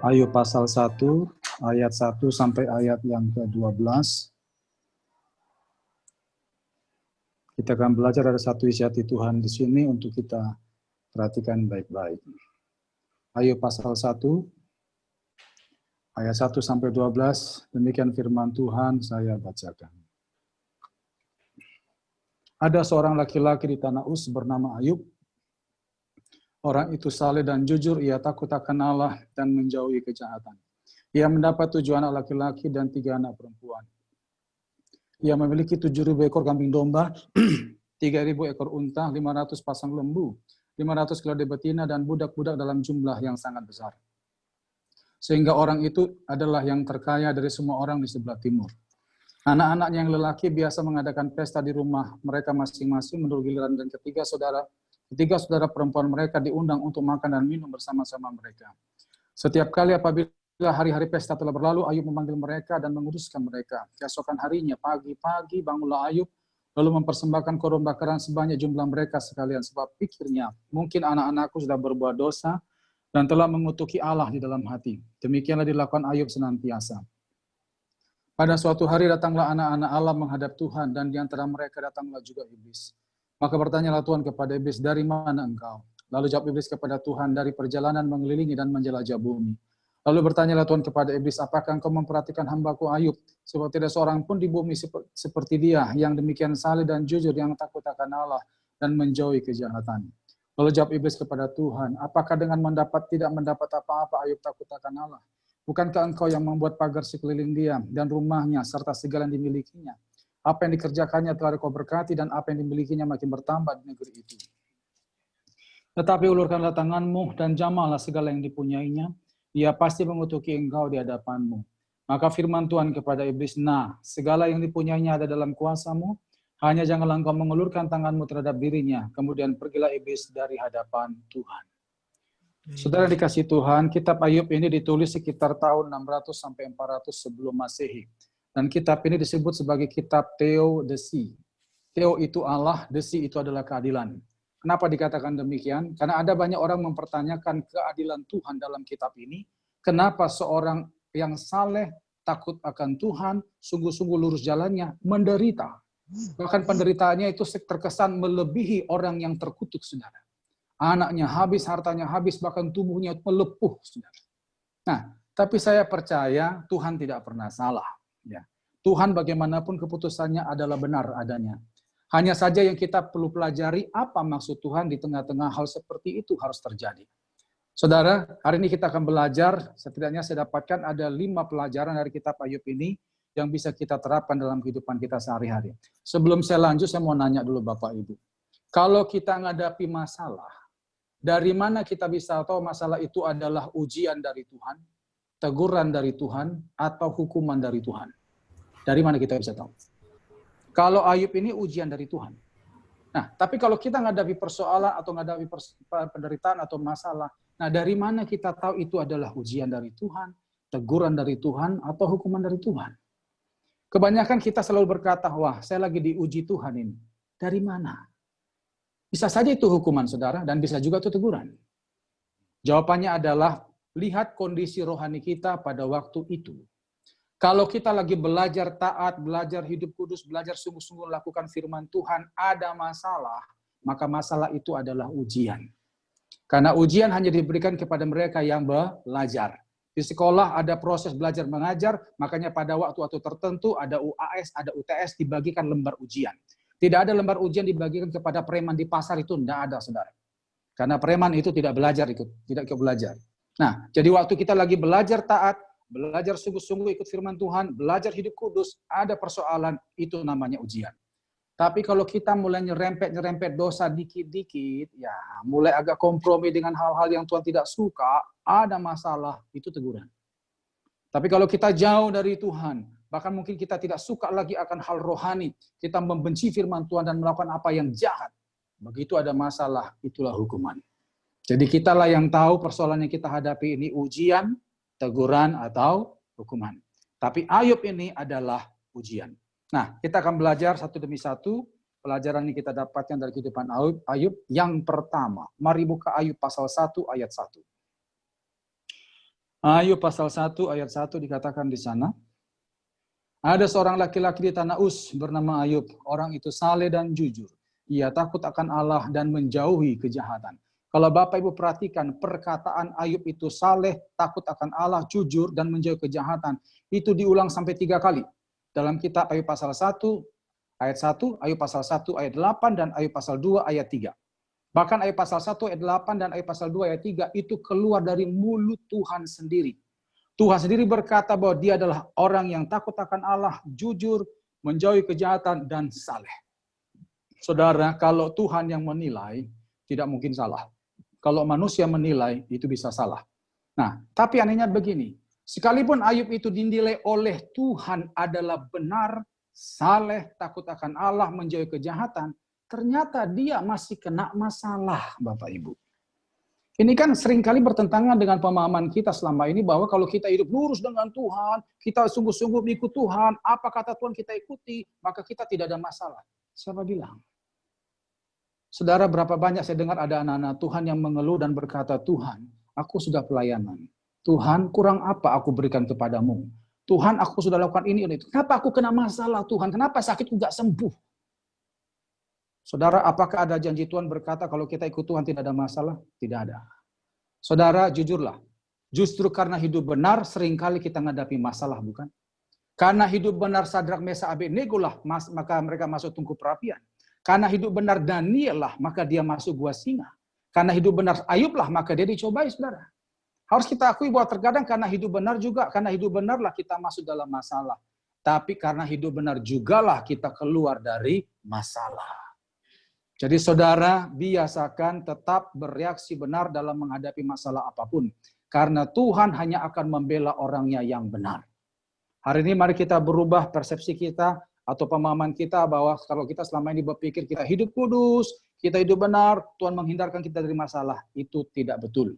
Ayub pasal 1, ayat 1 sampai ayat yang ke-12. Kita akan belajar ada satu isi hati Tuhan di sini untuk kita perhatikan baik-baik. Ayub pasal 1, ayat 1 sampai 12, demikian firman Tuhan saya bacakan. Ada seorang laki-laki di tanah Uz bernama Ayub. Orang itu saleh dan jujur, ia takut akan Allah dan menjauhi kejahatan. Ia mendapat 7 anak laki-laki dan 3 anak perempuan. Ia memiliki 7.000 ekor kambing domba, 3.000 ekor unta, 500 pasang lembu, 500 keledai betina, dan budak-budak dalam jumlah yang sangat besar. Sehingga orang itu adalah yang terkaya dari semua orang di sebelah timur. Anak-anaknya yang lelaki biasa mengadakan pesta di rumah mereka masing-masing menurut giliran, dan ketiga saudara perempuan mereka diundang untuk makan dan minum bersama-sama mereka. Setiap kali apabila hari-hari pesta telah berlalu, Ayub memanggil mereka dan menguduskan mereka. Keesokan harinya, pagi-pagi bangunlah Ayub, lalu mempersembahkan korban bakaran sebanyak jumlah mereka sekalian, sebab pikirnya, mungkin anak-anakku sudah berbuat dosa dan telah mengutuki Allah di dalam hati. Demikianlah dilakukan Ayub senantiasa. Pada suatu hari datanglah anak-anak Allah menghadap Tuhan, dan di antara mereka datanglah juga iblis. Maka bertanyalah Tuhan kepada iblis, dari mana engkau? Lalu jawab iblis kepada Tuhan, dari perjalanan mengelilingi dan menjelajah bumi. Lalu bertanyalah Tuhan kepada iblis, apakah engkau memperhatikan hambaku Ayub? Sebab tidak seorang pun di bumi seperti dia, yang demikian saleh dan jujur, yang takut akan Allah dan menjauhi kejahatan. Lalu jawab iblis kepada Tuhan, apakah dengan tidak mendapat apa-apa Ayub takut akan Allah? Bukankah engkau yang membuat pagar sekeliling dia dan rumahnya serta segala yang dimilikinya? Apa yang dikerjakannya telah kau berkati, dan apa yang dimilikinya makin bertambah di negeri itu. Tetapi ulurkanlah tanganmu dan jamahlah segala yang dipunyainya, ia pasti mengutuki engkau di hadapanmu. Maka firman Tuhan kepada iblis, nah, segala yang dipunyainya ada dalam kuasamu, hanya janganlah engkau mengulurkan tanganmu terhadap dirinya. Kemudian pergilah iblis dari hadapan Tuhan. Saudara dikasih Tuhan, kitab Ayub ini ditulis sekitar tahun 600 sampai 400 sebelum Masehi. Dan kitab ini disebut sebagai kitab Theodicee. Theo itu Allah, Desi itu adalah keadilan. Kenapa dikatakan demikian? Karena ada banyak orang mempertanyakan keadilan Tuhan dalam kitab ini. Kenapa seorang yang saleh, takut akan Tuhan, sungguh-sungguh lurus jalannya, menderita. Bahkan penderitaannya itu terkesan melebihi orang yang terkutuk, saudara. Anaknya habis, hartanya habis, bahkan tubuhnya melepuh, saudara. Nah, tapi saya percaya Tuhan tidak pernah salah. Ya. Tuhan bagaimanapun keputusannya adalah benar adanya. Hanya saja yang kita perlu pelajari, apa maksud Tuhan di tengah-tengah hal seperti itu harus terjadi. Saudara, hari ini kita akan belajar, setidaknya saya dapatkan ada 5 pelajaran dari kitab Ayub ini yang bisa kita terapkan dalam kehidupan kita sehari-hari. Sebelum saya lanjut, saya mau nanya dulu Bapak Ibu. Kalau kita menghadapi masalah, dari mana kita bisa tahu masalah itu adalah ujian dari Tuhan, teguran dari Tuhan, atau hukuman dari Tuhan? Dari mana kita bisa tahu? Kalau Ayub ini ujian dari Tuhan. Nah, tapi kalau kita menghadapi persoalan atau menghadapi penderitaan atau masalah, nah dari mana kita tahu itu adalah ujian dari Tuhan, teguran dari Tuhan, atau hukuman dari Tuhan? Kebanyakan kita selalu berkata, wah saya lagi diuji Tuhan ini. Dari mana? Bisa saja itu hukuman, saudara, dan bisa juga itu teguran. Jawabannya adalah, lihat kondisi rohani kita pada waktu itu. Kalau kita lagi belajar taat, belajar hidup kudus, belajar sungguh-sungguh lakukan firman Tuhan, ada masalah, maka masalah itu adalah ujian. Karena ujian hanya diberikan kepada mereka yang belajar. Di sekolah ada proses belajar mengajar, makanya pada waktu-waktu tertentu ada UAS, ada UTS, dibagikan lembar ujian. Tidak ada lembar ujian dibagikan kepada preman di pasar, itu tidak ada, saudara. Karena preman itu tidak belajar, tidak ikut belajar. Nah, jadi waktu kita lagi belajar taat, belajar sungguh-sungguh ikut firman Tuhan, belajar hidup kudus, ada persoalan, itu namanya ujian. Tapi kalau kita mulai nyerempet dosa dikit-dikit, ya mulai agak kompromi dengan hal-hal yang Tuhan tidak suka, ada masalah, itu teguran. Tapi kalau kita jauh dari Tuhan, bahkan mungkin kita tidak suka lagi akan hal rohani, kita membenci firman Tuhan dan melakukan apa yang jahat, begitu ada masalah, itulah hukuman. Jadi kitalah yang tahu persoalan yang kita hadapi ini ujian, teguran, atau hukuman. Tapi Ayub ini adalah ujian. Nah, kita akan belajar satu demi satu pelajaran yang kita dapatkan dari kehidupan Ayub. Yang pertama, mari buka Ayub pasal 1 ayat 1. Ayub pasal 1 ayat 1 dikatakan di sana. Ada seorang laki-laki di tanah Uz bernama Ayub. Orang itu saleh dan jujur. Ia takut akan Allah dan menjauhi kejahatan. Kalau Bapak Ibu perhatikan perkataan Ayub itu saleh, takut akan Allah, jujur, dan menjauhi kejahatan. Itu diulang sampai 3 kali. Dalam kitab Ayub pasal 1 ayat 1, Ayub pasal 1 ayat 8, dan Ayub pasal 2 ayat 3. Bahkan Ayub pasal 1 ayat 8 dan Ayub pasal 2 ayat 3 itu keluar dari mulut Tuhan sendiri. Tuhan sendiri berkata bahwa dia adalah orang yang takut akan Allah, jujur, menjauhi kejahatan, dan saleh. Saudara, kalau Tuhan yang menilai, tidak mungkin salah. Kalau manusia menilai, itu bisa salah. Nah, tapi anehnya begini, sekalipun Ayub itu dinilai oleh Tuhan adalah benar, saleh, takut akan Allah, menjauhi kejahatan, ternyata dia masih kena masalah, Bapak Ibu. Ini kan seringkali bertentangan dengan pemahaman kita selama ini bahwa kalau kita hidup lurus dengan Tuhan, kita sungguh-sungguh mengikut Tuhan, apa kata Tuhan kita ikuti, maka kita tidak ada masalah. Siapa bilang? Saudara, berapa banyak saya dengar ada anak-anak Tuhan yang mengeluh dan berkata, Tuhan, aku sudah pelayanan. Tuhan, kurang apa aku berikan kepadamu? Tuhan, aku sudah lakukan ini dan itu. Kenapa aku kena masalah, Tuhan? Kenapa sakitku gak sembuh? Saudara, apakah ada janji Tuhan berkata kalau kita ikut Tuhan tidak ada masalah? Tidak ada. Saudara, jujurlah. Justru karena hidup benar, seringkali kita menghadapi masalah, bukan? Karena hidup benar Sadrak, Mesakh, Abednego lah, maka mereka masuk tungku perapian. Karena hidup benar Daniel lah, maka dia masuk gua singa. Karena hidup benar Ayub lah, maka dia dicobai, saudara. Harus kita akui bahwa terkadang karena hidup benar juga, karena hidup benarlah kita masuk dalam masalah. Tapi karena hidup benar jugalah kita keluar dari masalah. Jadi saudara, biasakan tetap bereaksi benar dalam menghadapi masalah apapun. Karena Tuhan hanya akan membela orangnya yang benar. Hari ini mari kita berubah persepsi kita atau pemahaman kita bahwa kalau kita selama ini berpikir kita hidup kudus, kita hidup benar, Tuhan menghindarkan kita dari masalah. Itu tidak betul.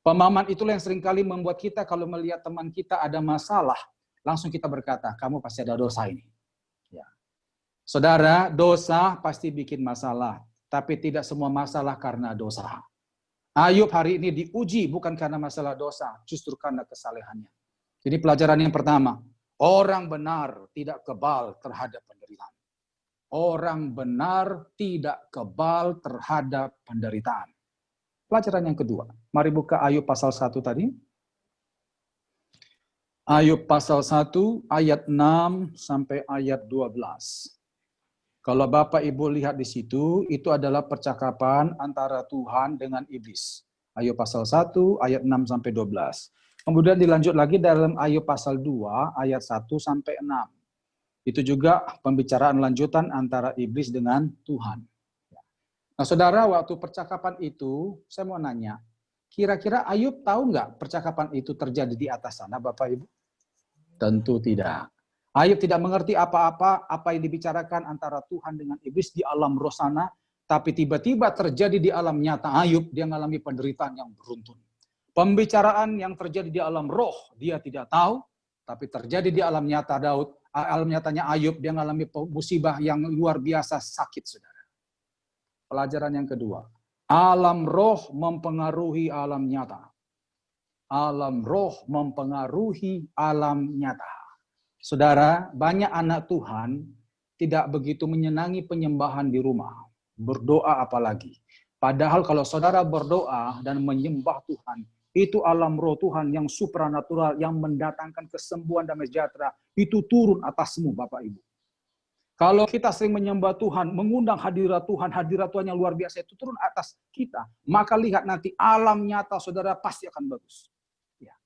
Pemahaman itulah yang seringkali membuat kita kalau melihat teman kita ada masalah, langsung kita berkata, kamu pasti ada dosa ini. Ya. Saudara, dosa pasti bikin masalah, tapi tidak semua masalah karena dosa. Ayub hari ini diuji bukan karena masalah dosa, justru karena kesalehannya. Jadi pelajaran yang pertama, orang benar tidak kebal terhadap penderitaan. Orang benar tidak kebal terhadap penderitaan. Pelajaran yang kedua, mari buka Ayub pasal 1 tadi. Ayub pasal 1 ayat 6 sampai ayat 12. Kalau Bapak Ibu lihat di situ, itu adalah percakapan antara Tuhan dengan iblis. Ayub pasal 1 ayat 6 sampai 12. Kemudian dilanjut lagi dalam Ayub pasal 2 ayat 1 sampai 6. Itu juga pembicaraan lanjutan antara iblis dengan Tuhan. Nah, saudara, waktu percakapan itu, saya mau nanya, kira-kira Ayub tahu nggak percakapan itu terjadi di atas sana, Bapak Ibu? Tentu tidak. Ayub tidak mengerti apa-apa, apa yang dibicarakan antara Tuhan dengan iblis di alam roh sana, tapi tiba-tiba terjadi di alam nyata Ayub, dia mengalami penderitaan yang beruntun. Pembicaraan yang terjadi di alam roh, dia tidak tahu, tapi terjadi di alam nyata Daud, alam nyatanya Ayub, dia mengalami musibah yang luar biasa sakit, saudara. Pelajaran yang kedua, alam roh mempengaruhi alam nyata. Alam roh mempengaruhi alam nyata. Saudara, banyak anak Tuhan tidak begitu menyenangi penyembahan di rumah. Berdoa apalagi. Padahal kalau saudara berdoa dan menyembah Tuhan, itu alam roh Tuhan yang supranatural, yang mendatangkan kesembuhan dan sejahtera, itu turun atasmu, Bapak Ibu. Kalau kita sering menyembah Tuhan, mengundang hadirat Tuhan yang luar biasa itu turun atas kita, maka lihat nanti alam nyata saudara pasti akan bagus. Ya.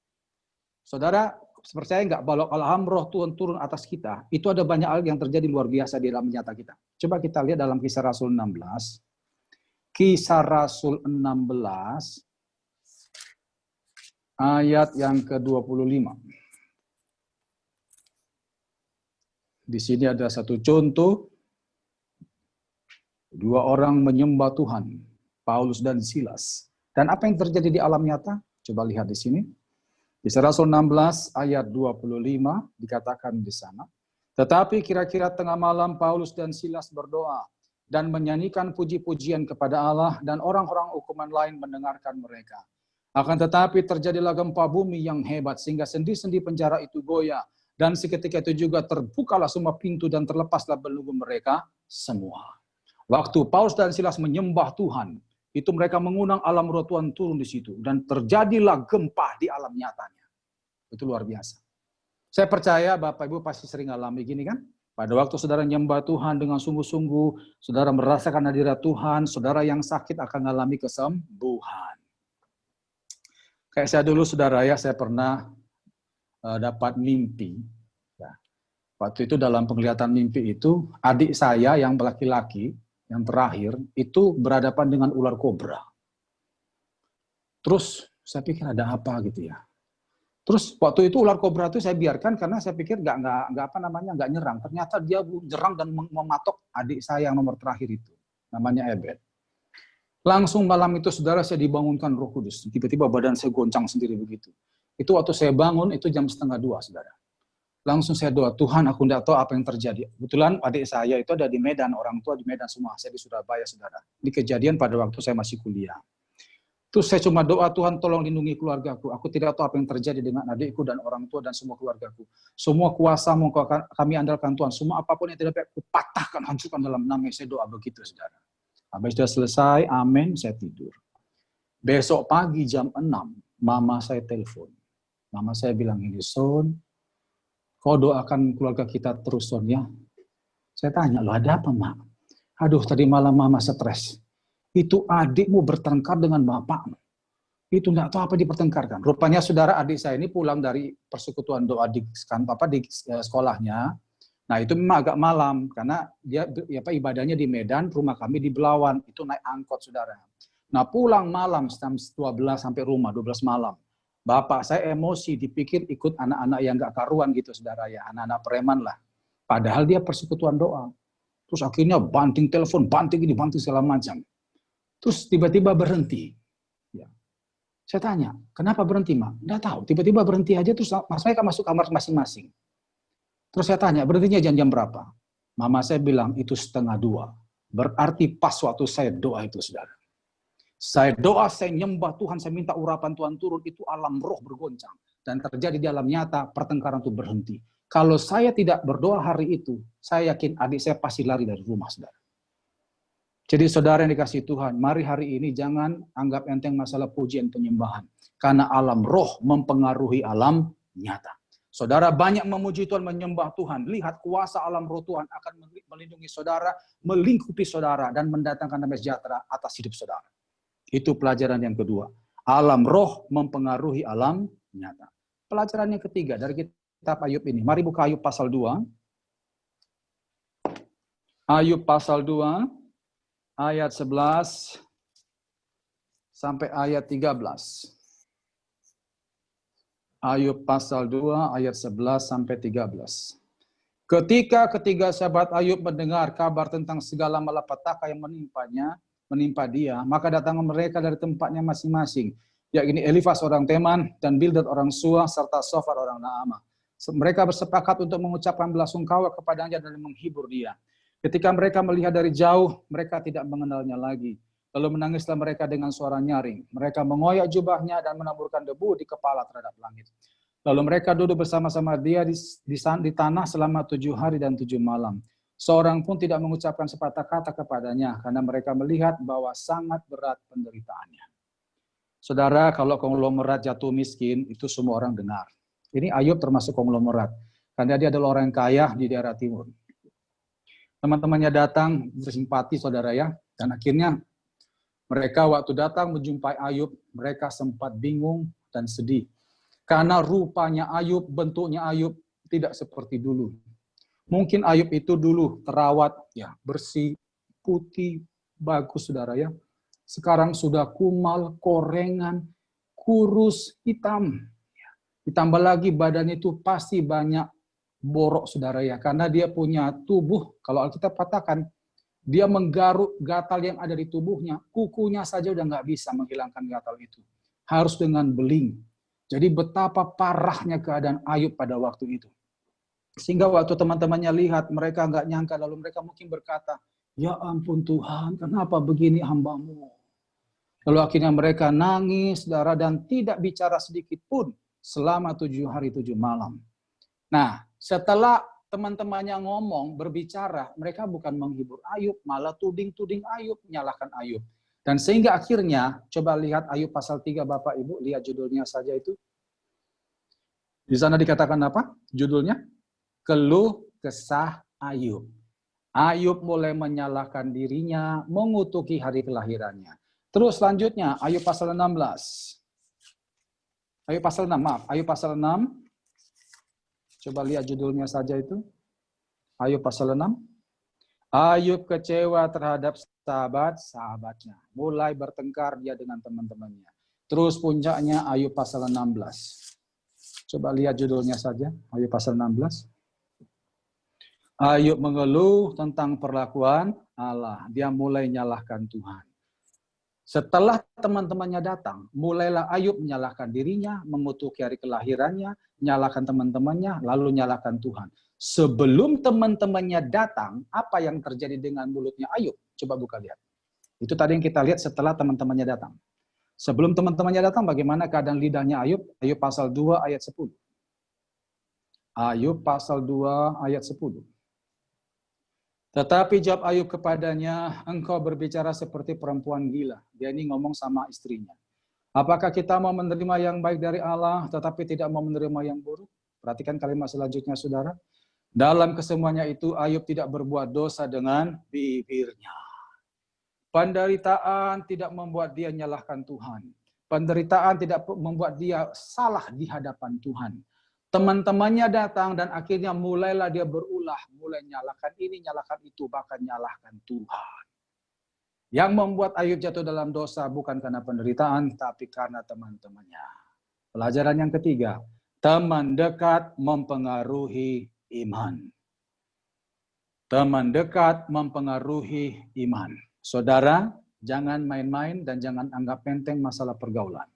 Saudara, percaya nggak kalau alam roh Tuhan turun atas kita, itu ada banyak hal yang terjadi luar biasa di dalam nyata kita. Coba kita lihat dalam Kisah Rasul 16. Kisah Rasul 16 ayat yang ke-25. Di sini ada satu contoh, dua orang menyembah Tuhan, Paulus dan Silas. Dan apa yang terjadi di alam nyata? Coba lihat di sini. Kisah Rasul 16 ayat 25 dikatakan di sana. Tetapi kira-kira tengah malam Paulus dan Silas berdoa dan menyanyikan puji-pujian kepada Allah dan orang-orang hukuman lain mendengarkan mereka. Akan tetapi terjadilah gempa bumi yang hebat sehingga sendi-sendi penjara itu goyah. Dan seketika itu juga terbukalah semua pintu dan terlepaslah belenggu mereka semua. Waktu Paulus dan Silas menyembah Tuhan, itu mereka mengundang alam roh Tuhan turun di situ. Dan terjadilah gempa di alam nyatanya. Itu luar biasa. Saya percaya Bapak Ibu pasti sering alami gini kan? Pada waktu saudara menyembah Tuhan dengan sungguh-sungguh, saudara merasakan hadirat Tuhan, saudara yang sakit akan mengalami kesembuhan. Kayak saya dulu saudara ya, saya pernah dapat mimpi. Ya. Waktu itu dalam penglihatan mimpi itu, adik saya yang laki-laki, yang terakhir, itu berhadapan dengan ular kobra. Terus saya pikir ada apa gitu ya. Terus waktu itu ular kobra itu saya biarkan karena saya pikir nggak nyerang. Ternyata dia nyerang dan mematok adik saya yang nomor terakhir itu, namanya Ebed. Langsung malam itu saudara saya dibangunkan Roh Kudus. Tiba-tiba badan saya goncang sendiri begitu. Itu waktu saya bangun itu jam 1:30 saudara. Langsung saya doa, Tuhan aku tidak tahu apa yang terjadi. Kebetulan adik saya itu ada di Medan, orang tua di Medan semua. Saya di Surabaya saudara. Ini kejadian pada waktu saya masih kuliah. Terus saya cuma doa, Tuhan tolong lindungi keluargaku. Aku tidak tahu apa yang terjadi dengan adikku dan orang tua dan semua keluargaku. Semua kuasa-Mu kami andalkan Tuhan. Semua apapun yang tidak baik, aku patahkan, hancurkan dalam nama. Saya doa begitu saudara. Habis sudah selesai, amin, saya tidur. Besok pagi jam 6, mama saya telepon. Mama saya bilang ini, Son, kau doakan keluarga kita terus, Son ya. Saya tanya, lo ada apa, Mak? Aduh, tadi malam mama stres. Itu adikmu bertengkar dengan bapakmu. Itu enggak tahu apa dipertengkarkan. Rupanya saudara adik saya ini pulang dari persekutuan doa di sekolahnya. Nah itu memang agak malam karena dia ibadahnya di Medan, rumah kami di Belawan, itu naik angkot saudara. Nah pulang malam jam 12 sampai rumah 12 malam. Bapak saya emosi dipikir ikut anak-anak yang gak karuan gitu saudara ya, anak-anak preman lah. Padahal dia persekutuan doa. Terus akhirnya banting telepon, banting segala macam. Terus tiba-tiba berhenti. Ya. Saya tanya, kenapa berhenti Mak? Nggak tahu, tiba-tiba berhenti aja terus mereka masuk kamar masing-masing. Terus saya tanya, berhentinya jam berapa? Mama saya bilang, itu 1:30. Berarti pas waktu saya doa itu, saudara. Saya doa, saya nyembah Tuhan, saya minta urapan Tuhan turun, itu alam roh bergoncang. Dan terjadi di alam nyata, pertengkaran itu berhenti. Kalau saya tidak berdoa hari itu, saya yakin adik saya pasti lari dari rumah, saudara. Jadi saudara yang dikasih Tuhan, mari hari ini jangan anggap enteng masalah pujian penyembahan. Karena alam roh mempengaruhi alam nyata. Saudara banyak memuji Tuhan, menyembah Tuhan. Lihat kuasa alam roh Tuhan akan melindungi saudara, melingkupi saudara, dan mendatangkan damai sejahtera atas hidup saudara. Itu pelajaran yang kedua. Alam roh mempengaruhi alam nyata. Pelajaran yang ketiga dari kitab Ayub ini. Mari buka Ayub pasal 2. Ayub pasal 2, ayat 11 sampai ayat 13. Ayub pasal 2 ayat 11 sampai 13. Ketika ketiga sahabat Ayub mendengar kabar tentang segala malapetaka yang menimpa dia, maka datang mereka dari tempatnya masing-masing, yakni Elifas orang Teman dan Bildad orang Suah serta Sofar orang Naamah. Mereka bersepakat untuk mengucapkan belasungkawa kepadanya dan menghibur dia. Ketika mereka melihat dari jauh, mereka tidak mengenalnya lagi. Lalu menangislah mereka dengan suara nyaring. Mereka mengoyak jubahnya dan menaburkan debu di kepala terhadap langit. Lalu mereka duduk bersama-sama dia di tanah selama 7 hari dan 7 malam. Seorang pun tidak mengucapkan sepatah kata kepadanya, karena mereka melihat bahwa sangat berat penderitaannya. Saudara, kalau konglomerat jatuh miskin, itu semua orang dengar. Ini Ayub termasuk konglomerat, karena dia adalah orang yang kaya di daerah timur. Teman-temannya datang bersimpati saudara ya, dan akhirnya mereka waktu datang menjumpai Ayub, mereka sempat bingung dan sedih. Karena rupanya Ayub, bentuknya Ayub tidak seperti dulu. Mungkin Ayub itu dulu terawat, ya bersih, putih, bagus saudara ya. Sekarang sudah kumal, korengan, kurus, hitam. Ditambah lagi badannya itu pasti banyak borok saudara ya. Karena dia punya tubuh, kalau Alkitab katakan, dia menggaruk gatal yang ada di tubuhnya. Kukunya saja udah nggak bisa menghilangkan gatal itu. Harus dengan beling. Jadi betapa parahnya keadaan Ayub pada waktu itu. Sehingga waktu teman-temannya lihat, mereka nggak nyangka. Lalu mereka mungkin berkata, ya ampun Tuhan, kenapa begini hamba-Mu? Lalu akhirnya mereka nangis, saudara, dan tidak bicara sedikit pun selama 7 hari 7 malam. Nah, setelah teman-temannya ngomong, berbicara, mereka bukan menghibur Ayub, malah tuding-tuding Ayub, menyalahkan Ayub. Dan sehingga akhirnya, coba lihat Ayub pasal 3 Bapak Ibu, lihat judulnya saja itu. Di sana dikatakan apa? Judulnya? Keluh kesah Ayub. Ayub mulai menyalahkan dirinya, mengutuki hari kelahirannya. Terus selanjutnya, Ayub pasal 16. Ayub pasal 6, maaf. Ayub pasal 6. Coba lihat judulnya saja itu. Ayub pasal 6. Ayub kecewa terhadap sahabat-sahabatnya. Mulai bertengkar dia dengan teman-temannya. Terus puncaknya Ayub pasal 16. Coba lihat judulnya saja. Ayub pasal 16. Ayub mengeluh tentang perlakuan Allah. Dia mulai nyalahkan Tuhan. Setelah teman-temannya datang, mulailah Ayub menyalahkan dirinya, mengutuki hari kelahirannya, menyalahkan teman-temannya, lalu menyalahkan Tuhan. Sebelum teman-temannya datang, apa yang terjadi dengan mulutnya Ayub? Coba buka lihat. Itu tadi yang kita lihat setelah teman-temannya datang. Sebelum teman-temannya datang, bagaimana keadaan lidahnya Ayub? Ayub pasal 2 ayat 10. Ayub pasal 2 ayat 10. Tetapi jawab Ayub kepadanya, engkau berbicara seperti perempuan gila. Dia ini ngomong sama istrinya. Apakah kita mau menerima yang baik dari Allah, tetapi tidak mau menerima yang buruk? Perhatikan kalimat selanjutnya, saudara. Dalam kesemuanya itu, Ayub tidak berbuat dosa dengan bibirnya. Penderitaan tidak membuat dia menyalahkan Tuhan. Penderitaan tidak membuat dia salah di hadapan Tuhan. Teman-temannya datang dan akhirnya mulailah dia berulah, mulai nyalakan ini, nyalakan itu, bahkan nyalahkan Tuhan. Yang membuat Ayub jatuh dalam dosa bukan karena penderitaan, tapi karena teman-temannya. Pelajaran yang ketiga, teman dekat mempengaruhi iman. Teman dekat mempengaruhi iman. Saudara, jangan main-main dan jangan anggap enteng masalah pergaulan.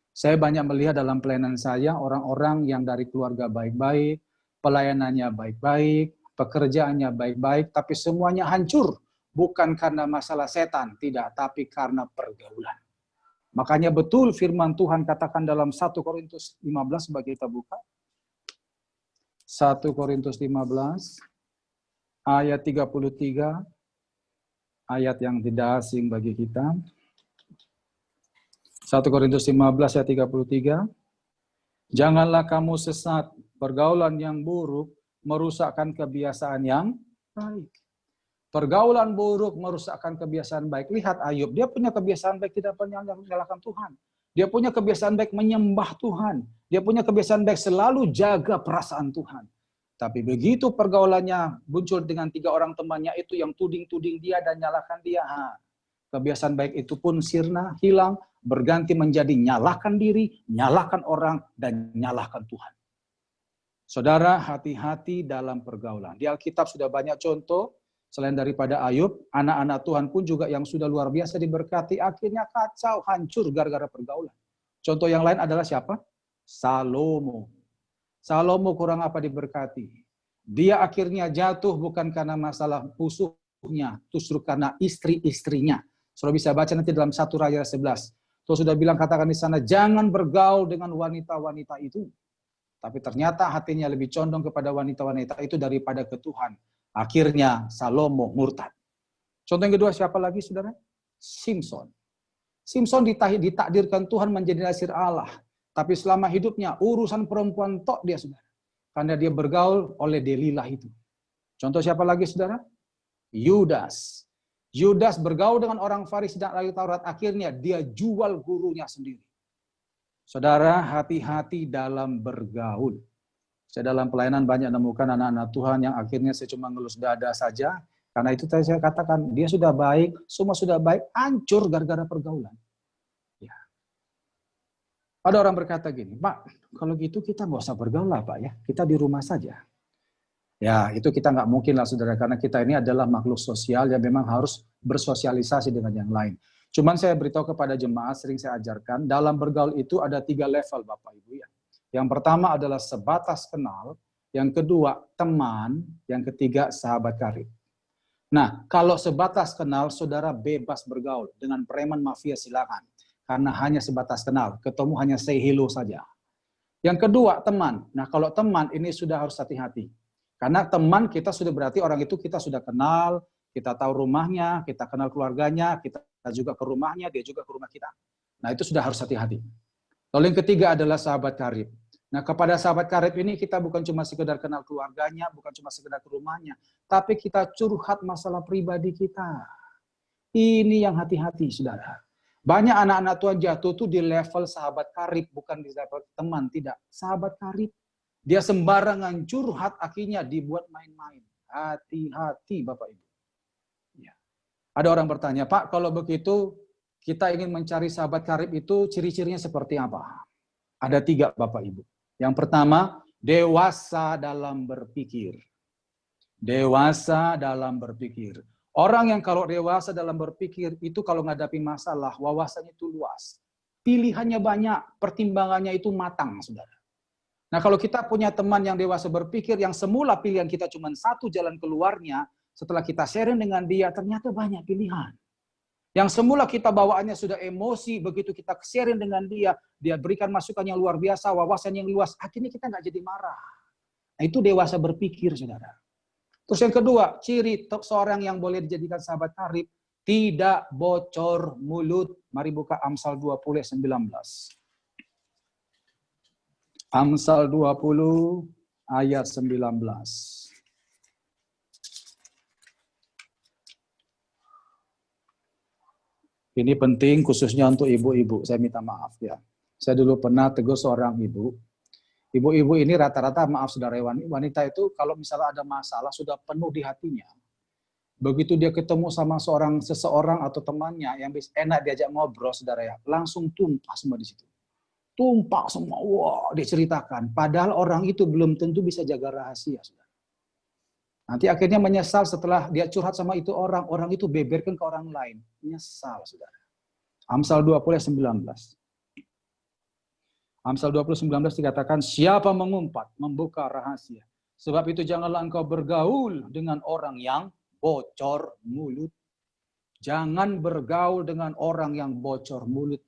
Saya banyak melihat dalam pelayanan saya orang-orang yang dari keluarga baik-baik, pelayanannya baik-baik, pekerjaannya baik-baik, tapi semuanya hancur. Bukan karena masalah setan, tidak, tapi karena pergaulan. Makanya betul firman Tuhan katakan dalam 1 Korintus 15, sebagai kita buka. 1 Korintus 15, ayat 33, ayat yang tidak asing bagi kita. 1 Korintus 15 ayat 33. Janganlah kamu sesat, pergaulan yang buruk merusakkan kebiasaan yang baik. Pergaulan buruk merusakkan kebiasaan baik. Lihat Ayub, dia punya kebiasaan baik tidak pernah menyalahkan Tuhan. Dia punya kebiasaan baik menyembah Tuhan. Dia punya kebiasaan baik selalu jaga perasaan Tuhan. Tapi begitu pergaulannya muncul dengan 3 orang temannya itu yang tuding-tuding dia dan nyalahkan dia. Kebiasaan baik itu pun sirna, hilang, berganti menjadi nyalahkan diri, nyalahkan orang, dan nyalahkan Tuhan. Saudara, hati-hati dalam pergaulan. Di Alkitab sudah banyak contoh, selain daripada Ayub, anak-anak Tuhan pun juga yang sudah luar biasa diberkati, akhirnya kacau, hancur gara-gara pergaulan. Contoh yang lain adalah siapa? Salomo. Salomo kurang apa diberkati? Dia akhirnya jatuh bukan karena masalah musuhnya, justru karena istri-istrinya. Saudara bisa baca nanti dalam 1 Raja 11. Tuhan sudah bilang, katakan di sana, jangan bergaul dengan wanita-wanita itu. Tapi ternyata hatinya lebih condong kepada wanita-wanita itu daripada ke Tuhan. Akhirnya Salomo murtad. Contoh yang kedua siapa lagi, saudara? Simson. Simson ditakdirkan Tuhan menjadi nasir Allah. Tapi selama hidupnya urusan perempuan tok dia, saudara. Karena dia bergaul oleh Delilah itu. Contoh siapa lagi, saudara? Yudas. Yudas bergaul dengan orang Farisi dan ahli Taurat, akhirnya dia jual gurunya sendiri. Saudara, hati-hati dalam bergaul. Saya dalam pelayanan banyak menemukan anak-anak Tuhan yang akhirnya saya cuma ngelus dada saja. Karena itu tadi saya katakan, dia sudah baik, semua sudah baik, hancur gara-gara pergaulan. Ya. Ada orang berkata gini, Pak, kalau gitu kita nggak usah bergaul lah Pak ya, kita di rumah saja. Ya, itu kita nggak mungkin lah saudara, karena kita ini adalah makhluk sosial yang memang harus bersosialisasi dengan yang lain. Cuman saya beritahu kepada jemaat, sering saya ajarkan, dalam bergaul itu ada 3 level Bapak Ibu ya. Yang pertama adalah sebatas kenal, yang kedua teman, yang ketiga sahabat karib. Nah, kalau sebatas kenal, saudara bebas bergaul. Dengan preman mafia silakan. karena hanya sebatas kenal, ketemu hanya say hello saja. Yang kedua, teman. Nah, kalau teman ini sudah harus hati-hati. Karena teman kita sudah berarti orang itu kita sudah kenal, kita tahu rumahnya, kita kenal keluarganya, kita juga ke rumahnya, dia juga ke rumah kita. Nah, itu sudah harus hati-hati. Lalu yang ketiga adalah sahabat karib. Nah, kepada sahabat karib ini kita bukan cuma sekedar kenal keluarganya, bukan cuma sekedar ke rumahnya, tapi kita curhat masalah pribadi kita. Ini yang hati-hati, saudara. Banyak anak-anak Tuhan jatuh tuh di level sahabat karib, bukan di level teman, tidak. Sahabat karib. Dia sembarangan curhat, akhirnya dibuat main-main. Hati-hati, Bapak Ibu. Ya. Ada orang bertanya, Pak, kalau begitu kita ingin mencari sahabat karib itu ciri-cirinya seperti apa? Ada 3, Bapak Ibu. Yang pertama, dewasa dalam berpikir. Dewasa dalam berpikir. Orang yang kalau dewasa dalam berpikir, itu kalau menghadapi masalah, wawasannya itu luas. Pilihannya banyak, pertimbangannya itu matang, saudara. Nah, kalau kita punya teman yang dewasa berpikir, yang semula pilihan kita cuma satu jalan keluarnya, setelah kita sharing dengan dia, ternyata banyak pilihan. Yang semula kita bawaannya sudah emosi, begitu kita sharing dengan dia, dia berikan masukan yang luar biasa, wawasan yang luas, akhirnya kita nggak jadi marah. Nah, itu dewasa berpikir, saudara. Terus yang kedua, ciri seorang yang boleh dijadikan sahabat karib, tidak bocor mulut. Mari buka Amsal 20:19. Amsal 20 ayat 19. Ini penting khususnya untuk ibu-ibu. Saya minta maaf ya. Saya dulu pernah tegur seorang ibu. Ibu-ibu ini rata-rata, maaf saudara, wanita itu kalau misalnya ada masalah sudah penuh di hatinya. Begitu dia ketemu sama seseorang atau temannya yang enak diajak ngobrol, saudara ya, langsung tumpah semua di situ. Tumpah semua, wah, diceritakan. Padahal orang itu belum tentu bisa jaga rahasia, saudara. Nanti akhirnya menyesal setelah dia curhat sama itu orang itu beberkan ke orang lain. Menyesal, saudara. Amsal 20:19. Amsal 20:19 dikatakan, siapa mengumpat, membuka rahasia. Sebab itu janganlah engkau bergaul dengan orang yang bocor mulut. Jangan bergaul dengan orang yang bocor mulut.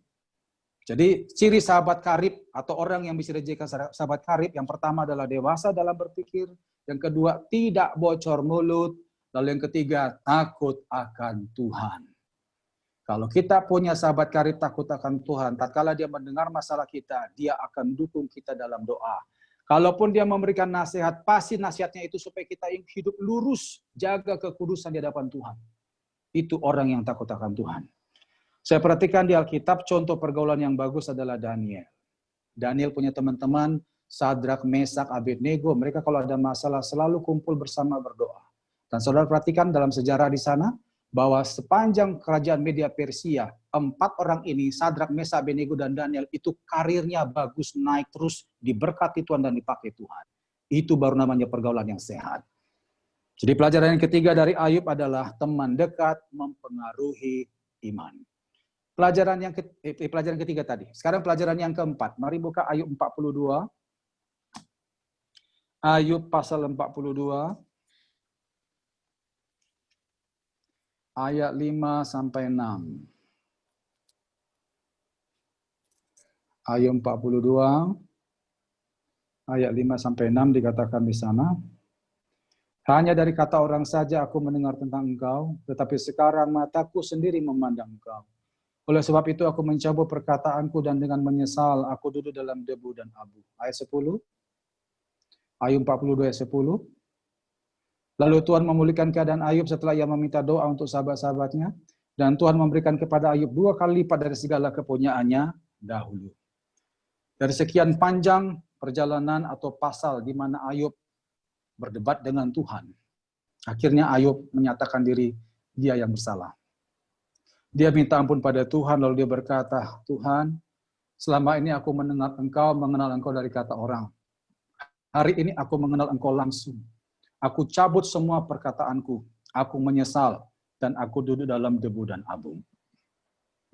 Jadi ciri sahabat karib atau orang yang bisa dijadikan sahabat karib, yang pertama adalah dewasa dalam berpikir. Yang kedua, tidak bocor mulut. Lalu yang ketiga, takut akan Tuhan. Kalau kita punya sahabat karib takut akan Tuhan, tatkala dia mendengar masalah kita, dia akan dukung kita dalam doa. Kalaupun dia memberikan nasihat, pasti nasihatnya itu supaya kita hidup lurus, jaga kekudusan di hadapan Tuhan. Itu orang yang takut akan Tuhan. Saya perhatikan di Alkitab, contoh pergaulan yang bagus adalah Daniel. Daniel punya teman-teman, Sadrak, Mesak, Abednego, mereka kalau ada masalah selalu kumpul bersama berdoa. Dan saudara perhatikan dalam sejarah di sana, bahwa sepanjang kerajaan Media Persia, 4 orang ini, Sadrak, Mesak, Abednego, dan Daniel, itu karirnya bagus, naik terus, diberkati Tuhan dan dipakai Tuhan. Itu baru namanya pergaulan yang sehat. Jadi pelajaran yang ketiga dari Ayub adalah teman dekat mempengaruhi iman. Pelajaran ketiga tadi. Sekarang pelajaran yang keempat. Mari buka Ayub 42. Ayub pasal 42. Ayat 5-6. Ayub 42. Ayat 5-6 dikatakan di sana. Hanya dari kata orang saja aku mendengar tentang engkau, tetapi sekarang mataku sendiri memandang engkau. Oleh sebab itu aku mencabut perkataanku dan dengan menyesal aku duduk dalam debu dan abu. Ayat 10. Ayub 42 ayat 10. Lalu Tuhan memulihkan keadaan Ayub setelah ia meminta doa untuk sahabat-sahabatnya. Dan Tuhan memberikan kepada Ayub 2 kali lipat dari segala kepunyaannya dahulu. Dari sekian panjang perjalanan atau pasal di mana Ayub berdebat dengan Tuhan, akhirnya Ayub menyatakan diri dia yang bersalah. Dia minta ampun pada Tuhan, lalu dia berkata, Tuhan, selama ini aku mendengar engkau, mengenal engkau dari kata orang. Hari ini aku mengenal engkau langsung. Aku cabut semua perkataanku. Aku menyesal dan aku duduk dalam debu dan abu.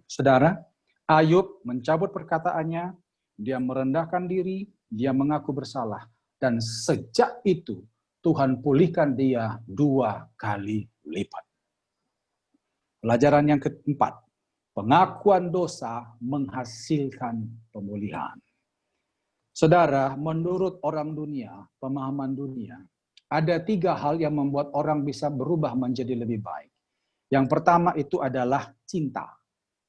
Saudara, Ayub mencabut perkataannya, dia merendahkan diri, dia mengaku bersalah. Dan sejak itu, Tuhan pulihkan dia 2 kali lipat. Pelajaran yang keempat, Pengakuan dosa menghasilkan pemulihan. Saudara, menurut orang dunia, pemahaman dunia, ada 3 hal yang membuat orang bisa berubah menjadi lebih baik. Yang pertama itu adalah cinta.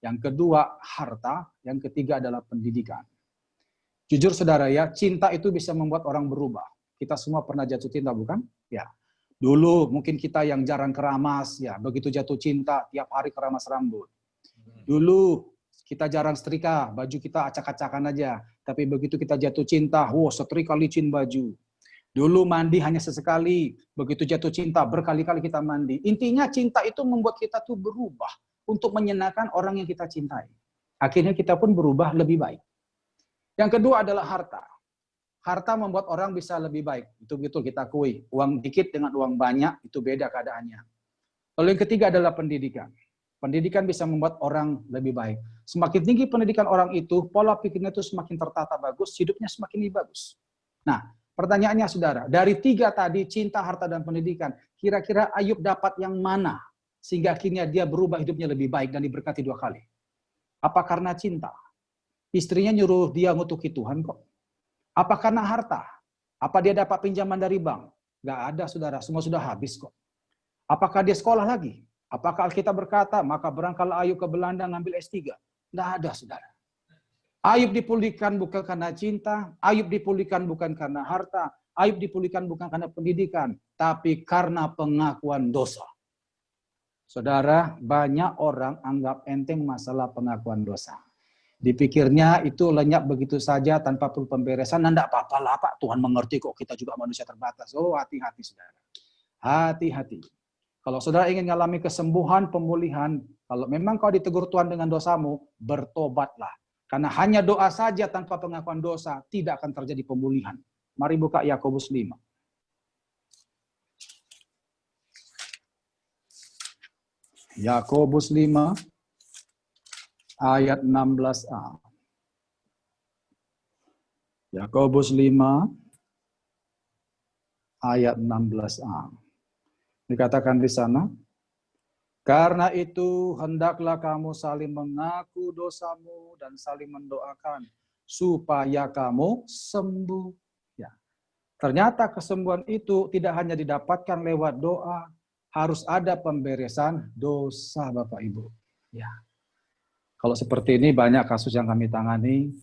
Yang kedua, harta. Yang ketiga adalah pendidikan. Jujur saudara ya, cinta itu bisa membuat orang berubah. Kita semua pernah jatuh cinta, bukan? Ya. Dulu mungkin kita yang jarang keramas, ya begitu jatuh cinta, tiap hari keramas rambut. Dulu kita jarang setrika, baju kita acak-acakan aja. Tapi begitu kita jatuh cinta, setrika licin baju. Dulu mandi hanya sesekali, begitu jatuh cinta berkali-kali kita mandi. Intinya cinta itu membuat kita tuh berubah untuk menyenangkan orang yang kita cintai. Akhirnya kita pun berubah lebih baik. Yang kedua adalah harta. Harta membuat orang bisa lebih baik. Itu betul kita akui. Uang dikit dengan uang banyak itu beda keadaannya. Lalu yang ketiga adalah pendidikan. Pendidikan bisa membuat orang lebih baik. Semakin tinggi pendidikan orang itu, pola pikirnya itu semakin tertata bagus, hidupnya semakin lebih bagus. Nah, pertanyaannya saudara, dari 3 tadi, cinta, harta, dan pendidikan, kira-kira Ayub dapat yang mana? Sehingga akhirnya dia berubah hidupnya lebih baik dan diberkati 2 kali. Apa karena cinta? Istrinya nyuruh dia ngutuki Tuhan kok. Apa karena harta? Apa dia dapat pinjaman dari bank? Gak ada saudara, semua sudah habis kok. Apakah dia sekolah lagi? Apakah Alkitab berkata, maka berangkatlah Ayub ke Belanda ngambil S3? Tidak ada, saudara. Ayub dipulihkan bukan karena cinta, Ayub dipulihkan bukan karena harta, Ayub dipulihkan bukan karena pendidikan, tapi karena pengakuan dosa. Saudara, banyak orang anggap enteng masalah pengakuan dosa. Dipikirnya itu lenyap begitu saja tanpa perlu pemberesan, dan tidak apa-apa lah Pak, Tuhan mengerti kok, kita juga manusia terbatas. Oh, hati-hati saudara. Hati-hati. Kalau saudara ingin mengalami kesembuhan, pemulihan, kalau memang kau ditegur Tuhan dengan dosamu, bertobatlah. Karena hanya doa saja tanpa pengakuan dosa, tidak akan terjadi pemulihan. Mari buka Yakobus 5. Yakobus 5, ayat 16a. Yakobus 5, ayat 16a. Dikatakan di sana, karena itu hendaklah kamu saling mengaku dosamu dan saling mendoakan supaya kamu sembuh. Ya. Ternyata kesembuhan itu tidak hanya didapatkan lewat doa, harus ada pemberesan dosa Bapak Ibu. Ya. Kalau seperti ini banyak kasus yang kami tangani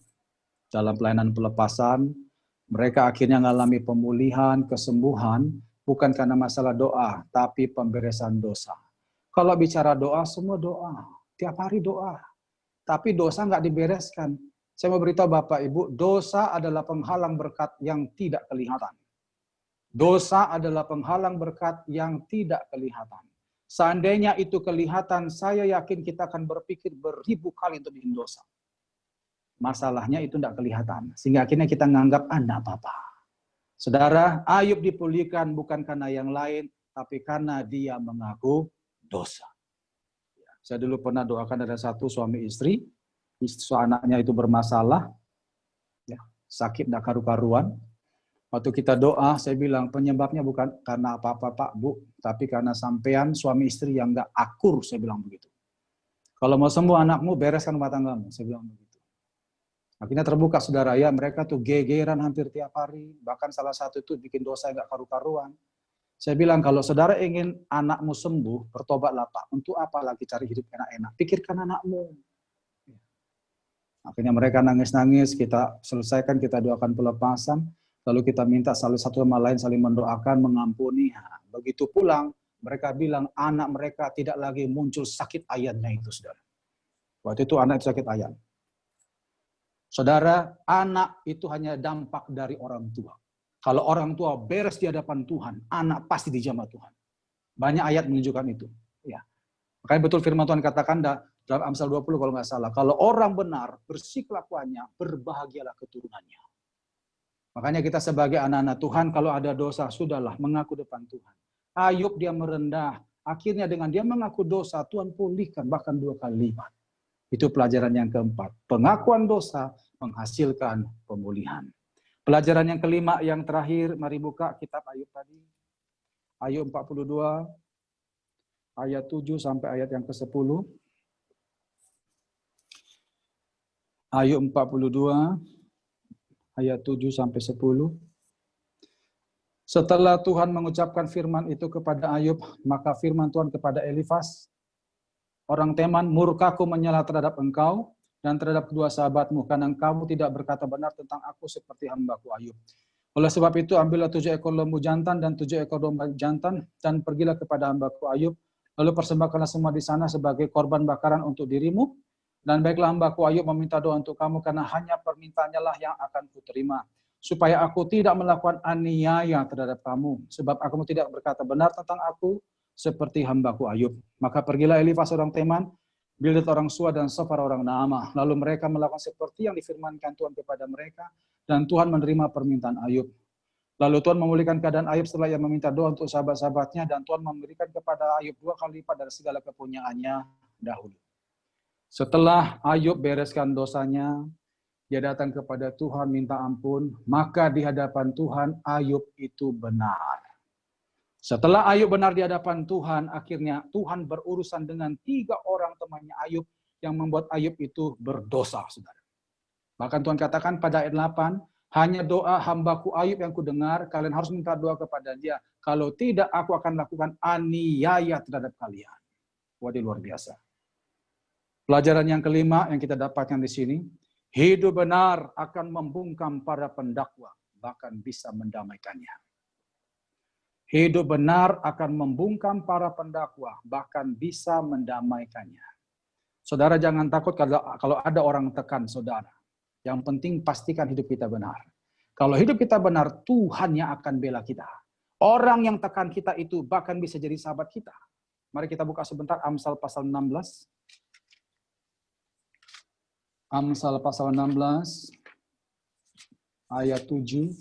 dalam pelayanan pelepasan, mereka akhirnya mengalami pemulihan, kesembuhan, bukan karena masalah doa, tapi pemberesan dosa. Kalau bicara doa, semua doa. Tiap hari doa. Tapi dosa nggak dibereskan. Saya mau beritahu Bapak Ibu, dosa adalah penghalang berkat yang tidak kelihatan. Dosa adalah penghalang berkat yang tidak kelihatan. Seandainya itu kelihatan, saya yakin kita akan berpikir beribu kali untuk bikin dosa. Masalahnya itu tidak kelihatan. Sehingga akhirnya kita menganggap enggak apa-apa. Saudara, Ayub dipulihkan bukan karena yang lain, tapi karena dia mengaku dosa. Saya dulu pernah doakan ada satu suami istri anaknya itu bermasalah, ya, sakit tidak karu-karuan. Waktu kita doa, saya bilang penyebabnya bukan karena apa-apa Pak, Bu, tapi karena sampean suami istri yang nggak akur, saya bilang begitu. Kalau mau sembuh anakmu, bereskan rumah tanggamu, saya bilang begitu. Akhirnya terbuka saudara, ya mereka tuh gegeran hampir tiap hari, bahkan salah satu itu bikin dosa yang gak karu-karuan. Saya bilang kalau saudara ingin anakmu sembuh, bertobatlah Pak. Untuk apa lagi cari hidup enak-enak? Pikirkan anakmu. Akhirnya mereka nangis-nangis, kita selesaikan, kita doakan pelepasan, lalu kita minta salah satu sama lain saling mendoakan, mengampuni. Nah, begitu pulang, mereka bilang anak mereka tidak lagi muncul sakit ayannya itu saudara. Waktu itu anak itu sakit ayan. Saudara, anak itu hanya dampak dari orang tua. Kalau orang tua beres di hadapan Tuhan, anak pasti dijamah Tuhan. Banyak ayat menunjukkan itu. Ya. Makanya betul firman Tuhan katakan dalam Amsal 20 kalau nggak salah. Kalau orang benar, bersih kelakuannya, berbahagialah keturunannya. Makanya kita sebagai anak-anak Tuhan, kalau ada dosa, sudahlah mengaku depan Tuhan. Ayub dia merendah. Akhirnya dengan dia mengaku dosa, Tuhan pulihkan bahkan 2 kali lipat. Itu pelajaran yang keempat. Pengakuan dosa menghasilkan pemulihan. Pelajaran yang kelima, yang terakhir, mari buka kitab Ayub tadi. Ayub 42, ayat 7 sampai ayat yang ke-10. Ayub 42 ayat 7 sampai 10. Setelah Tuhan mengucapkan firman itu kepada Ayub, maka firman Tuhan kepada Elifas, orang Teman, murkaku menyala terhadap engkau dan terhadap kedua sahabatmu, karena kamu tidak berkata benar tentang aku seperti hambaku Ayub. Oleh sebab itu, ambillah 7 ekor lembu jantan dan 7 ekor domba jantan, dan pergilah kepada hambaku Ayub, lalu persembahkanlah semua di sana sebagai korban bakaran untuk dirimu, dan baiklah hambaku Ayub meminta doa untuk kamu, karena hanya permintaannya lah yang akan kuterima, supaya aku tidak melakukan aniaya terhadap kamu, sebab kamu tidak berkata benar tentang aku, seperti hambaku Ayub. Maka pergilah Elifas orang Teman, Bildad orang Sua, dan Sofar orang Naamah. Lalu mereka melakukan seperti yang difirmankan Tuhan kepada mereka, dan Tuhan menerima permintaan Ayub. Lalu Tuhan memulihkan keadaan Ayub setelah ia meminta doa untuk sahabat-sahabatnya, dan Tuhan memberikan kepada Ayub 2 kali lipat dari segala kepunyaannya dahulu. Setelah Ayub bereskan dosanya, dia datang kepada Tuhan minta ampun, maka di hadapan Tuhan Ayub itu benar. Setelah Ayub benar di hadapan Tuhan, akhirnya Tuhan berurusan dengan 3 orang temannya Ayub yang membuat Ayub itu berdosa, saudara. Bahkan Tuhan katakan pada ayat 8, hanya doa hambaku Ayub yang kudengar, kalian harus minta doa kepada dia. Kalau tidak, aku akan lakukan aniaya terhadap kalian. Waduh, luar biasa. Pelajaran yang kelima yang kita dapatkan di sini, hidup benar akan membungkam para pendakwa, bahkan bisa mendamaikannya. Hidup benar akan membungkam para pendakwa, bahkan bisa mendamaikannya. Saudara jangan takut kalau ada orang tekan saudara. Yang penting pastikan hidup kita benar. Kalau hidup kita benar, Tuhan yang akan bela kita. Orang yang tekan kita itu bahkan bisa jadi sahabat kita. Mari kita buka sebentar Amsal pasal 16. Amsal pasal 16 ayat 7.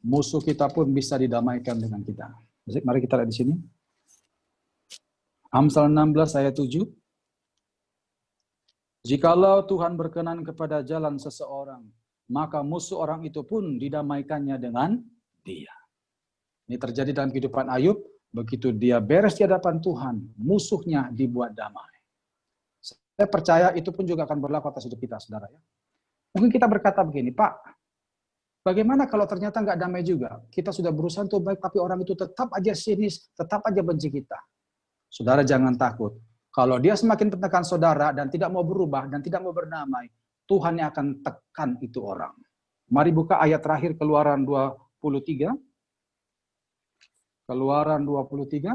Musuh kita pun bisa didamaikan dengan kita. Mari kita lihat di sini. Amsal 16 ayat 7. Jikalau Tuhan berkenan kepada jalan seseorang, maka musuh orang itu pun didamaikannya dengan dia. Ini terjadi dalam kehidupan Ayub. Begitu dia beres di hadapan Tuhan, musuhnya dibuat damai. Saya percaya itu pun juga akan berlaku atas hidup kita, saudara. Ya. Mungkin kita berkata begini, Pak, bagaimana kalau ternyata nggak damai juga? Kita sudah berusaha untuk baik, tapi orang itu tetap aja sinis, tetap aja benci kita. Saudara jangan takut. Kalau dia semakin tekan saudara dan tidak mau berubah dan tidak mau berdamai, Tuhan yang akan tekan itu orang. Mari buka ayat terakhir Keluaran 23. Keluaran 23.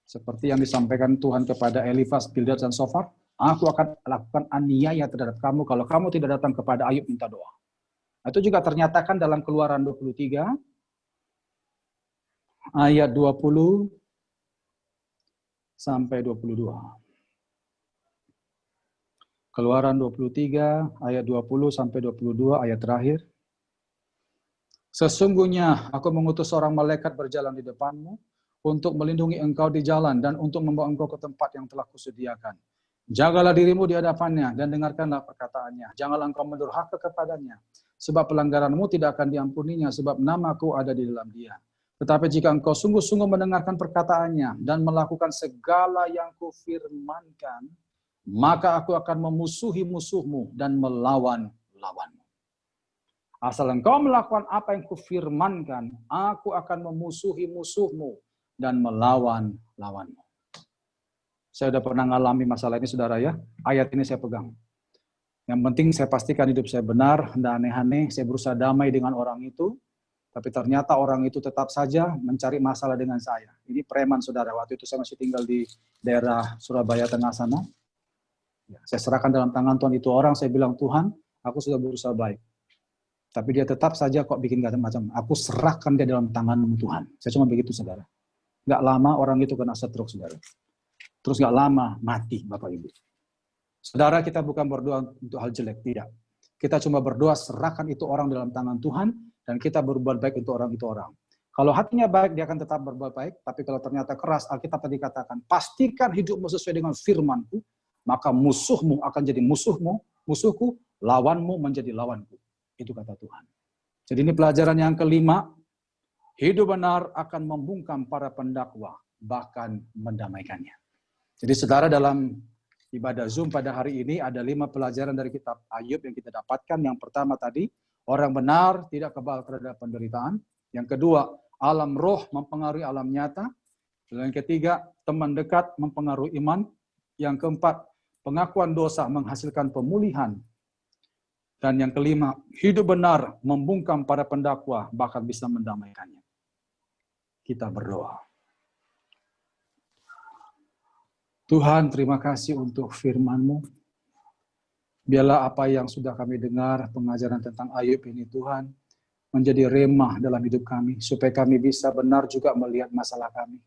Seperti yang disampaikan Tuhan kepada Elifas, Bildad, dan Sofar. Aku akan lakukan aniaya terhadap kamu kalau kamu tidak datang kepada Ayub minta doa. Itu juga ternyatakan dalam Keluaran 23. Ayat 20 sampai 22. Keluaran 23 ayat 20 sampai 22 ayat terakhir. Sesungguhnya aku mengutus seorang malaikat berjalan di depanmu untuk melindungi engkau di jalan dan untuk membawa engkau ke tempat yang telah kusediakan. Jagalah dirimu di hadapannya dan dengarkanlah perkataannya. Janganlah engkau mendurhaka kepadanya, sebab pelanggaranmu tidak akan diampuninya, sebab namaku ada di dalam dia. Tetapi jika engkau sungguh-sungguh mendengarkan perkataannya dan melakukan segala yang kufirmankan, maka aku akan memusuhi musuhmu dan melawan lawanmu. Asal engkau melakukan apa yang kufirmankan, aku akan memusuhi musuhmu dan melawan lawanmu. Saya sudah pernah mengalami masalah ini, saudara ya. Ayat ini saya pegang. Yang penting saya pastikan hidup saya benar, tidak aneh-aneh. Saya berusaha damai dengan orang itu. Tapi ternyata orang itu tetap saja mencari masalah dengan saya. Ini preman, saudara. Waktu itu saya masih tinggal di daerah Surabaya Tengah sana. Ya, saya serahkan dalam tangan Tuhan itu orang. Saya bilang, Tuhan, aku sudah berusaha baik. Tapi dia tetap saja kok bikin macam-macam. Aku serahkan dia dalam tangan-Mu Tuhan. Saya cuma begitu, saudara. Nggak lama orang itu kena stroke, saudara. Terus nggak lama mati, Bapak Ibu. Saudara, kita bukan berdoa untuk hal jelek, tidak. Kita cuma berdoa serahkan itu orang dalam tangan Tuhan, dan kita berbuat baik untuk orang itu orang. Kalau hatinya baik, dia akan tetap berbuat baik. Tapi kalau ternyata keras, Alkitab tadi katakan, pastikan hidupmu sesuai dengan firman-Ku, maka musuhmu akan jadi musuhku, lawanmu menjadi lawanku. Itu kata Tuhan. Jadi ini pelajaran yang kelima, hidup benar akan membungkam para pendakwa, bahkan mendamaikannya. Jadi saudara dalam ibadah Zoom pada hari ini ada 5 pelajaran dari kitab Ayub yang kita dapatkan. Yang pertama tadi, orang benar tidak kebal terhadap penderitaan. Yang kedua, alam roh mempengaruhi alam nyata. Yang ketiga, teman dekat mempengaruhi iman. Yang keempat, pengakuan dosa menghasilkan pemulihan. Dan yang kelima, hidup benar membungkam para pendakwa, bahkan bisa mendamaikannya. Kita berdoa. Tuhan, terima kasih untuk firman-Mu. Biarlah apa yang sudah kami dengar, pengajaran tentang Ayub ini Tuhan, menjadi remah dalam hidup kami, supaya kami bisa benar juga melihat masalah kami.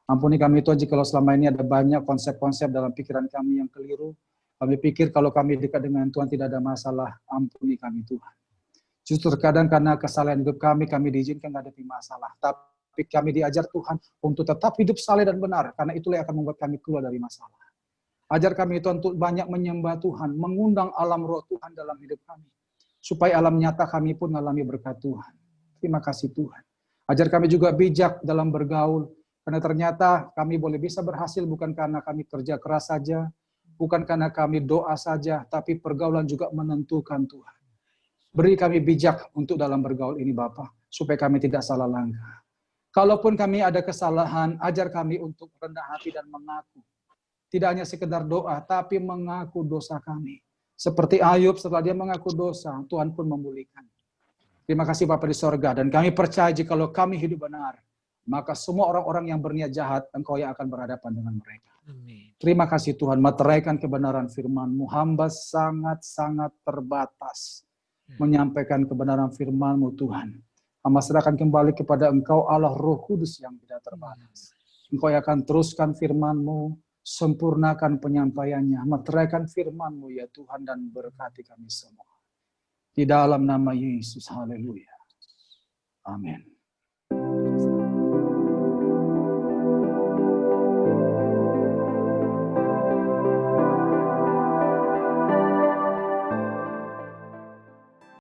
Ampuni kami Tuhan, jika selama ini ada banyak konsep-konsep dalam pikiran kami yang keliru. Kami pikir kalau kami dekat dengan Tuhan tidak ada masalah, ampuni kami Tuhan. Justru terkadang karena kesalahan hidup kami diizinkan menghadapi masalah. Tapi kami diajar Tuhan untuk tetap hidup saleh dan benar, karena itulah yang akan membuat kami keluar dari masalah. Ajar kami Tuhan untuk banyak menyembah Tuhan, mengundang alam roh Tuhan dalam hidup kami. Supaya alam nyata kami pun mengalami berkat Tuhan. Terima kasih Tuhan. Ajar kami juga bijak dalam bergaul, karena ternyata kami boleh bisa berhasil bukan karena kami kerja keras saja, bukan karena kami doa saja, tapi pergaulan juga menentukan Tuhan. Beri kami bijak untuk dalam bergaul ini Bapa, supaya kami tidak salah langkah. Kalaupun kami ada kesalahan, ajar kami untuk rendah hati dan mengaku. Tidak hanya sekedar doa, tapi mengaku dosa kami. Seperti Ayub, setelah dia mengaku dosa, Tuhan pun memulihkan. Terima kasih Bapa di sorga, dan kami percaya jika kami hidup benar, maka semua orang-orang yang berniat jahat, Engkau yang akan berhadapan dengan mereka. Amin. Terima kasih Tuhan, meteraikan kebenaran firman-Mu. Hamba sangat-sangat terbatas menyampaikan kebenaran firman-Mu Tuhan. Hamba serahkan kembali kepada Engkau Allah Roh Kudus yang tidak terbatas. Engkau yang akan teruskan firman-Mu, sempurnakan penyampaiannya, meteraikan firman-Mu ya Tuhan, dan berkati kami semua. Di dalam nama Yesus, haleluya. Amin.